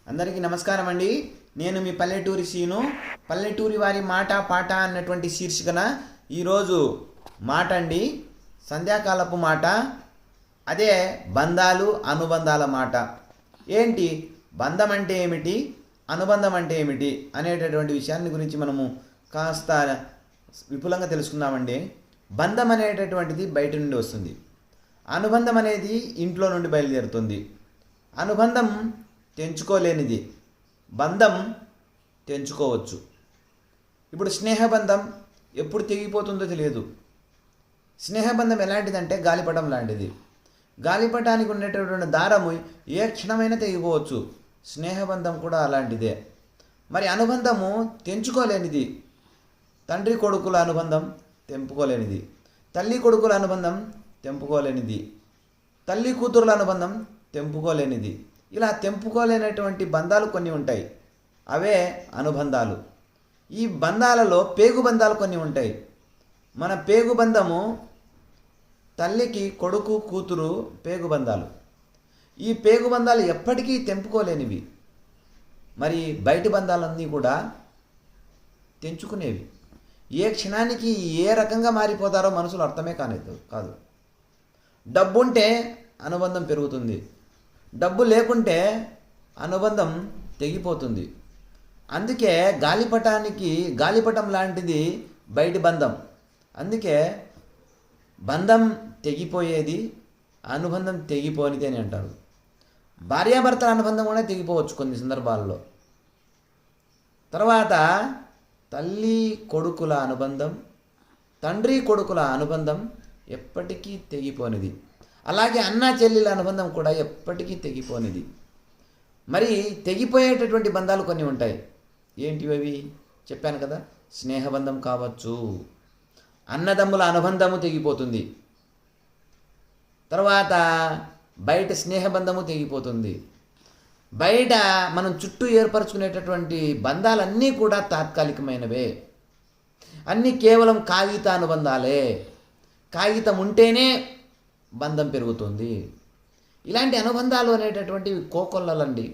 అందరికీ నమస్కారం అండి. నేను మీ పల్లెటూరి సీను. పల్లెటూరి వారి మాట పాట అన్నటువంటి శీర్షికన ఈరోజు మాట అండి, సంధ్యాకాలపు మాట. అదే బంధాలు అనుబంధాల మాట. ఏంటి బంధం అంటే ఏమిటి, అనుబంధం అంటే ఏమిటి అనేటటువంటి విషయాన్ని గురించి మనము కాస్త విపులంగా తెలుసుకుందామండి. బంధం అనేటటువంటిది బయట నుండి వస్తుంది. అనుబంధం అనేది ఇంట్లో నుండి బయలుదేరుతుంది. అనుబంధం తెంచుకోలేనిది, బంధం తెంచుకోవచ్చు. ఇప్పుడు స్నేహబంధం ఎప్పుడు తెగిపోతుందో తెలియదు. స్నేహబంధం ఎలాంటిదంటే గాలిపటం లాంటిది. గాలిపటానికి ఉండేటటువంటి దారము ఏ క్షణమైనా తెగిపోవచ్చు. స్నేహబంధం కూడా అలాంటిదే. మరి అనుబంధము తెంచుకోలేనిది. తండ్రి కొడుకుల అనుబంధం తెంపుకోలేనిది, తల్లి కొడుకుల అనుబంధం తెంపుకోలేనిది, తల్లి కూతురుల అనుబంధం తెంపుకోలేనిది. ఇలా తెంపుకోలేనటువంటి బంధాలు కొన్ని ఉంటాయి, అవే అనుబంధాలు. ఈ బంధాలలో పేగు బంధాలు కొన్ని ఉంటాయి. మన పేగు బంధము తల్లికి కొడుకు కూతురు పేగు బంధాలు. ఈ పేగు బంధాలు ఎప్పటికీ తెంపుకోలేనివి. మరి బయటి బంధాలన్నీ కూడా తెంచుకునేవి. ఏ క్షణానికి ఏ రకంగా మారిపోతారో మనుషులు అర్థమే కాదు. డబ్బుంటే అనుబంధం పెరుగుతుంది, డబ్బు లేకుంటే అనుబంధం తెగిపోతుంది. అందుకే గాలిపటం లాంటిది బయటి బంధం. అందుకే బంధం తెగిపోయేది, అనుబంధం తెగిపోనిది అని అంటారు. భార్యాభర్తల అనుబంధం కూడా తెగిపోవచ్చు కొన్ని సందర్భాల్లో. తర్వాత తల్లి కొడుకుల అనుబంధం, తండ్రి కొడుకుల అనుబంధం ఎప్పటికీ తెగిపోనిది. అలాగే అన్నా చెల్లెల అనుబంధం కూడా ఎప్పటికీ తెగిపోనిది. మరి తెగిపోయేటటువంటి బంధాలు కొన్ని ఉంటాయి. ఏంటివి అవి? చెప్పాను కదా, స్నేహబంధం కావచ్చు, అన్నదమ్ముల అనుబంధము తెగిపోతుంది. తర్వాత బయట స్నేహబంధము తెగిపోతుంది. బయట మనం చుట్టూ ఏర్పరచుకునేటటువంటి బంధాలన్నీ కూడా తాత్కాలికమైనవే. అన్నీ కేవలం కాగిత అనుబంధాలే. కాగితం ఉంటేనే బంధం పెరుగుతుంది. ఇలాంటి అనుబంధాలు అనేటటువంటివి కోకొల్లలండి.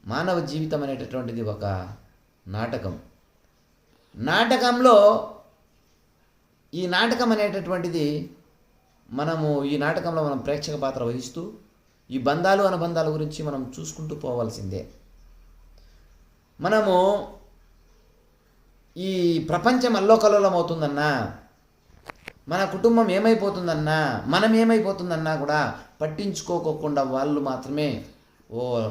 మానవ జీవితం అనేటటువంటిది ఒక నాటకం. నాటకంలో ఈ నాటకం అనేటటువంటిది ఈ నాటకంలో మనం ప్రేక్షక పాత్ర వహిస్తూ ఈ బంధాలు అనుబంధాల గురించి మనం చూసుకుంటూ పోవాల్సిందే. మనము ఈ ప్రపంచం అల్లోకల్లోలం అవుతుందన్నా, మన కుటుంబం ఏమైపోతుందన్నా, మనం ఏమైపోతుందన్నా కూడా పట్టించుకోకుండా వాళ్ళు మాత్రమే